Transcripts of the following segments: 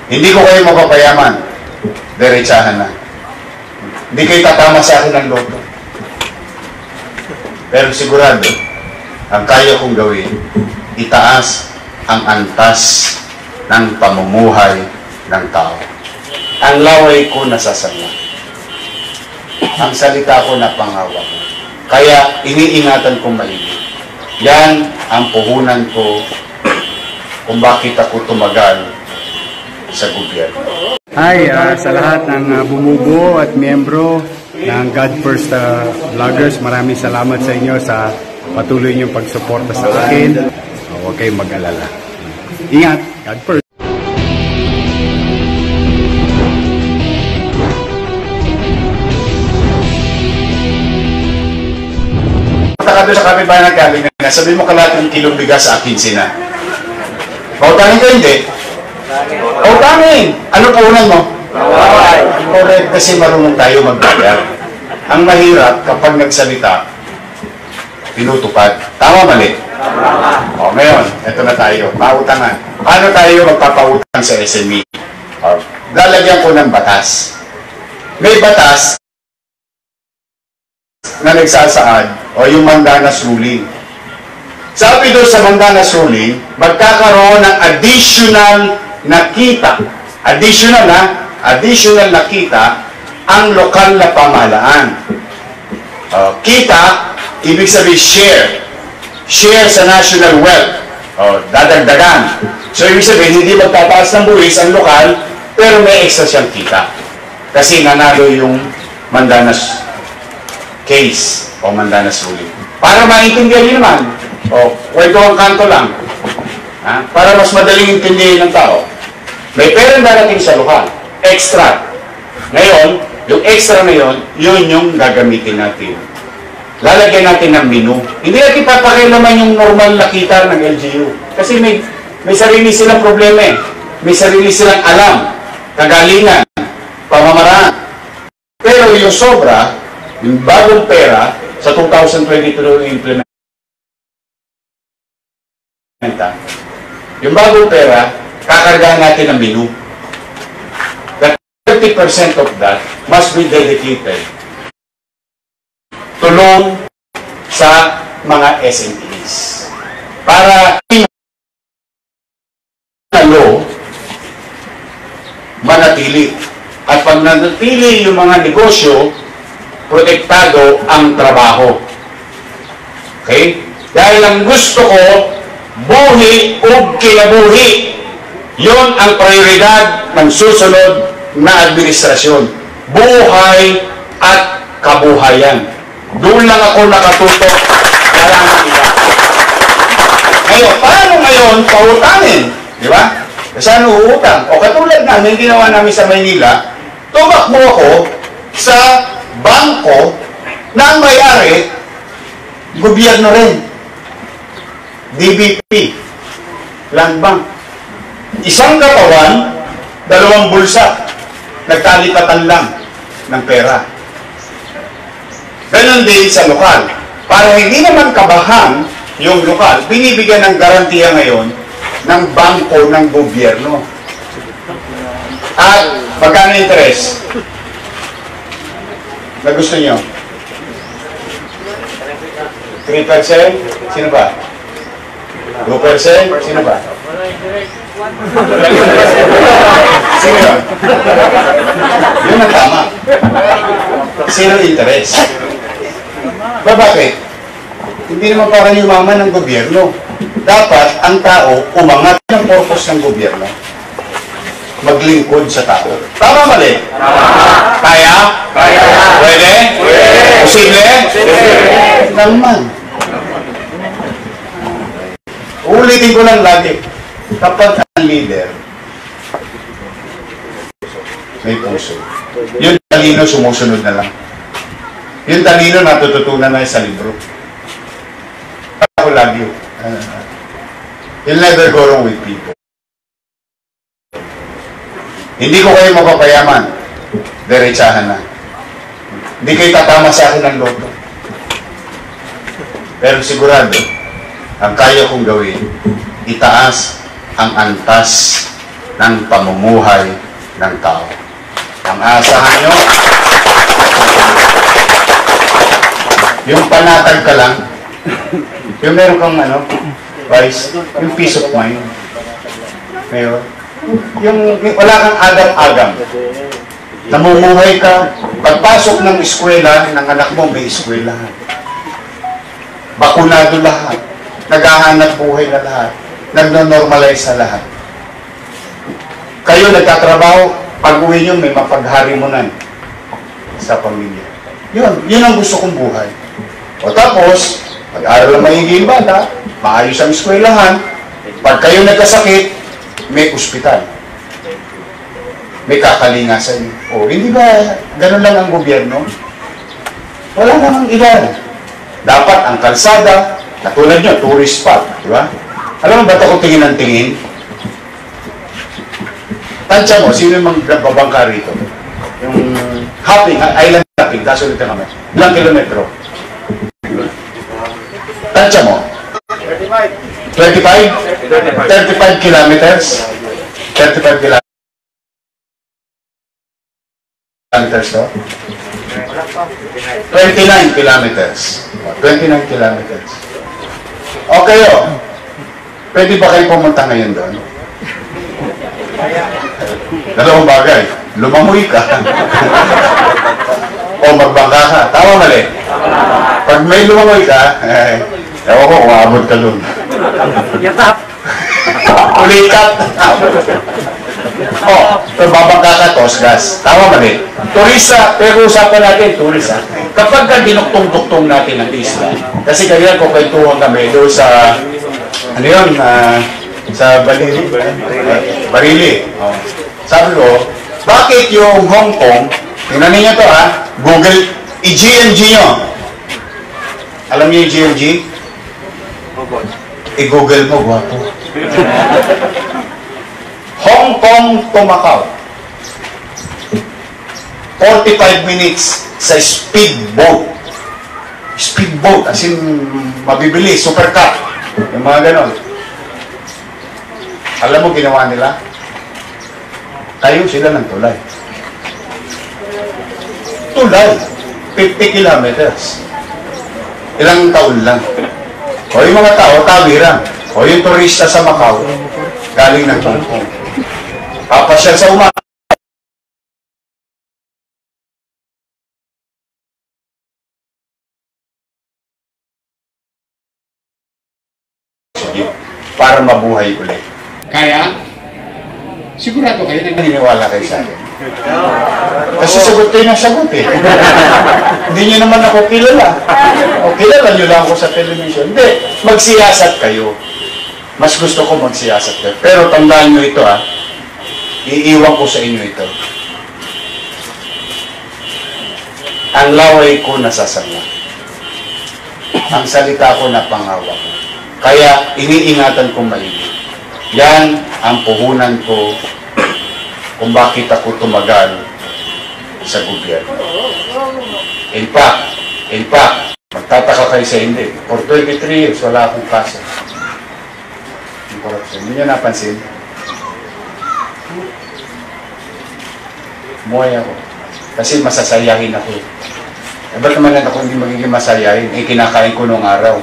Hindi ko kayo mapapayaman. Diretsahan na. Hindi kayo tatama sa akin ng loto. Pero sigurado, ang kaya kong gawin, itaas ang antas ng pamumuhay ng tao. Ang laway ko nasasama. Ang salita ko napangawa. Kaya iniingatan kong maigi. Yan ang puhunan ko kung bakit ako tumagal sa gobyerno. Hi, sa lahat ng bumubuo at miyembro ng God First Vloggers, maraming salamat sa inyo sa patuloy niyong pagsuporta sa akin. Huwag kayong mag-alala. Ingat, God First! Punta ka doon sa kapitbahay ng galing na sabihin mo kalahati ng kilong bigas sa akin sina. Pautangin ka hindi? Pautangin! Ano puhunan mo? Correct, kasi marunong tayo magbayar. Ang mahirap kapag nagsalita, tinutupad. Tama, mali? O, ngayon, eto na tayo. Pautangan. Paano tayo magpapautang sa SME? Lalagyan ko ng batas. May batas na nagsasaad o yung Mandanas Ruling. Sabi doon sa Mandanas Ruling, magkakaroon ng additional na kita. Additional na kita ang lokal na pamahalaan. Kita, ibig sabihin share. Share sa national wealth. Dadagdagan. So, ibig sabihin, hindi magtataas ng buwis ang lokal, pero may extra siyang kita. Kasi nanalo yung Mandanas case o Mandanas Ruling. Para maintindihan nyo naman, kwento ang kanto lang. Para mas madaling intindihin ng tao. May perang darating sa lokal. Extra. Ngayon, yung extra na yun, yun yung gagamitin natin. Lalagyan natin ng menu. Hindi natin papakilaman yung normal na kita ng LGU. Kasi may sarili silang problema eh. May sarili silang alam, kagalingan, pamamaraan. Pero yung sobra, yung bagong pera, sa 2022 implement. Yung bagong pera, kakargahan natin ng menu. That 30% of that must be dedicated to loan sa mga SMEs. Para law manatili. At pag nanatili yung mga negosyo, protektado ang trabaho. Okay? Dahil ang gusto ko, buhi o kinabuhi. Yon ang prioridad ng susunod na administrasyon. Buhay at kabuhayan. Doon lang ako nakatutok. Wala nang iba. Ngayon, paano ngayon pautangin? Di ba? Kasi ano uutang? O katulad namin, ginawa namin sa Maynila, tumakbo ako sa bangko na ang may-ari, gobyerno rin. DBP, Land Bank. Isang katawan, dalawang bulsa, nagtalipatan lang ng pera. Ganon din sa lokal. Para hindi naman kabahan yung lokal, binibigyan ng garantiya ngayon ng bangko ng gobyerno. At magkano interest? Na gusto nyo? 3%? Sino ba? 2%? Sino ba? Sino yun? Yun ang tama. Zero interest. Bakit? Hindi naman para yumaman ng gobyerno. Dapat ang tao umangat ng purpose ng gobyerno. Maglingkod sa tao. Tama, mali? Kaya? Kaya. Pwede? Pwede. Posible? Posible. Naman. Ulitin ko lang lagi. Kapag ang leader may puso, yung talino sumusunod na lang. Yung talino natututunan na sa libro. Ako lagi. You'll never go wrong with people. Hindi ko kayo mapapayaman. Diretsahan na. Hindi kayo tatama sa akin ng loto. Pero sigurado, ang kaya kong gawin, itaas ang antas ng pamumuhay ng tao. Ang asahan nyo, yung panatag ka lang, yung meron kang Vice, yung peace of mind. Ngayon, yung wala kang agam-agam. Namumuhay ka, pagpasok ng eskwela, ng anak mo may eskwelahan. Bakunado lahat. Naghahanap buhay na lahat. Nagno-normalize na lahat. Kayo nagtatrabaho, pag-uwi nyo may mapagharimunan sa pamilya. Yun ang gusto kong buhay. O tapos, pag-aral ang maigi yung bata, maayos ang eskwelahan, pag kayo nagkasakit, may ospital. May kakalinga sa inyo. O, hindi ba ganun lang ang gobyerno? Wala namang iba. Dapat ang kalsada, katulad nyo, tourist spot, di ba? Alam mo, ba't ako tingin ng tingin? Tansya mo, sino yung magbabangka rito? Yung hopping, island hopping, kaso ulit kami. Ilang kilometro? Tansya mo? 25? 35 kilometers? 35 kilometers to? 29 kilometers. 29 kilometers. Okay, pwede ba kayo pumunta ngayon doon? Dalawang bagay. Lumangoy ka. O magbangka ka. Tama mali? Pag may lumangoy ka, ewan ko, umabot ka doon. Yatap! Ulikat. Babangka ka, tosgas. Tama mali? Turista, pero usapan natin, turista. Kapag ka dinuktong-duktong natin ang isla, kasi kaya kung kwentuhan kami doon sa, ano yun, sa Barili. Sabi ko, bakit yung Hong Kong, tingnan niyo to Google, i-GMG nyo. Alam niyo yung GMG? I-Google mo, guwapo. Hong Kong to Macau. 45 minutes sa speedboat. Speedboat, as in, mabibili, super car. Yung mga ganon. Alam mo ginawa nila? Kayo sila ng tulay. Tulay. 50 kilometers. Ilang taon lang. O yung mga tao, tawirang. O yung turista sa Macau, galing ng Hong Kong. Papasyal sa umaga. Para mabuhay ulit. Kaya, sigurado kayo na naniniwala kayo sa akin. Kasi sagot kayo ng sagot Hindi nyo naman ako kilala. O kilala nyo lang ako sa television. Hindi, magsiyasat kayo. Mas gusto ko magsiyasat kayo. Pero tandaan nyo ito iiwan ko sa inyo ito. Ang laway ko nasasama. Ang salita ko napangawa ko. Kaya iniingatan ko maigi. Yan ang puhunan ko kung bakit ako tumagal sa gobyerno. In fact, magtataka kayo sa hindi. For 23 years, wala akong kaso. Yung corruption. Hindi nyo napansin? Muhay ako. Kasi masasayahin ako. Ba't naman ako hindi magiging masayahin? Kinakain ko noong araw.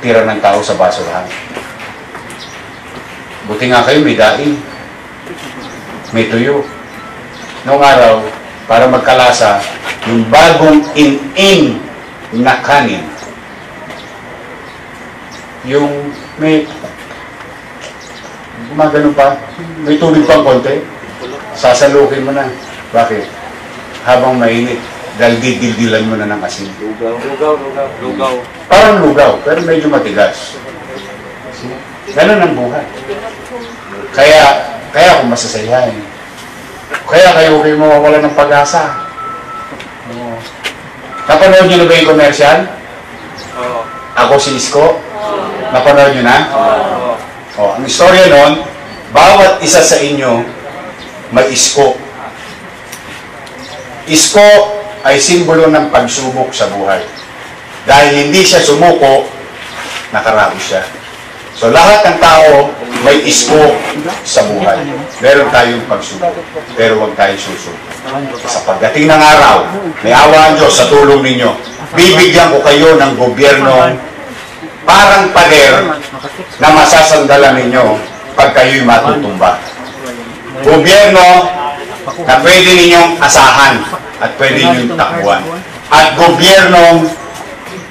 Tira ng tao sa basurahan. Buti nga kayo, may daing. May tuyo. Noong araw, para magkalasa, yung bagong in-in na kanin. Yung may gumagano pa, may tubig pang konti, sasalukin mo na. Bakit? Habang mainit, dahil didildilan mo na ng asin. Lugaw. Parang lugaw, pero medyo matigas. Ganun ang buhay. Kaya ako masasayahin. Kaya kayo mawawala ng pag-asa. Napanood nyo na ba yung commercial? Ako si Isko? Napanood nyo na? Ang istorya nun, bawat isa sa inyo may isko. Isko ay simbolo ng pagsubok sa buhay. Dahil hindi siya sumuko, nakaraos siya. So lahat ng tao may isko sa buhay. Meron tayong pagsubok, pero huwag tayong susuko. Sa pagdating ng araw, may awa ang Diyos sa tulong ninyo. Bibigyan ko kayo ng gobyerno parang pader na masasandalan ninyo pag kayo'y matutumba. Gobyerno na pwede ninyong asahan at pwede ninyong takbuhan. At gobyernong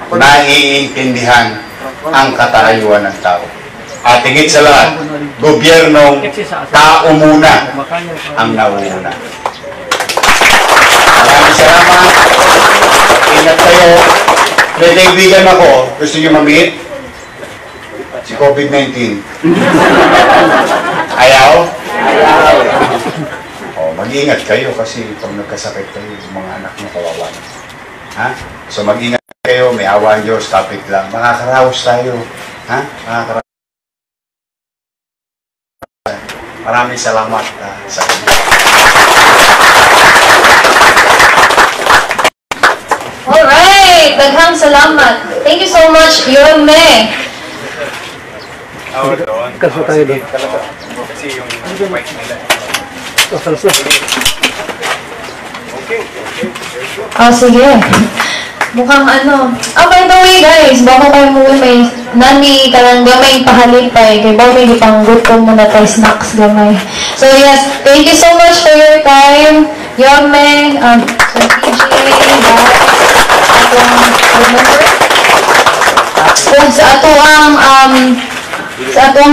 naiintindihan ang katarayuan ng tao. At higit sa lahat, gobyernong tao muna ang nauuna. Maraming salamat. Ingat kayo. May kaibigan ako. Gusto niyo ma-meet? Si COVID-19. Ayaw? Ayaw. O, mag-ingat kayo kasi pag nagkasakit kayo, yung mga anak nyo kawawa na. Ha? So mag-ingat kayo. May awa ang Diyos. Kapit lang. Makakaraos tayo. Ha? Makakaraos. Maraming salamat sa inyo. Alright! Daghang salamat. Thank you so much, Yorme. Kaso tayo doon. Kasi yung mic nila. Oh, sige. Mukhang ano. Oh, by the way, guys, baka kayo mo may nani ka lang gamay pahalipay. Kaya ba may ipanggut ko muna tayo snacks gamay. So, yes, thank you so much for your time. Yorme, Sir PJ, kung sa ato ang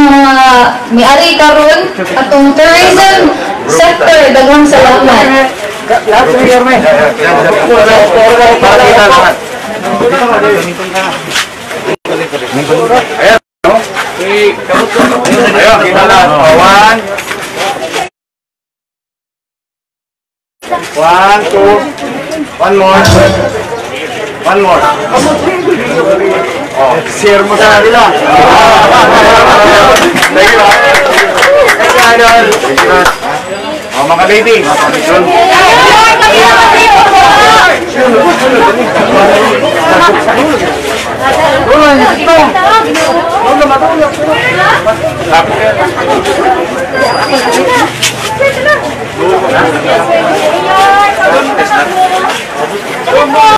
mga may-ari karon atong tourism sector, daghang salamat. Lahat sa Yorme. Para kita lahat. Ayan. Ayan, kita lahat. One, two. One more. One more. Oh, share mo sa kanila. Thank you. Thank you, Idol. Oh, mga ladies. Come on!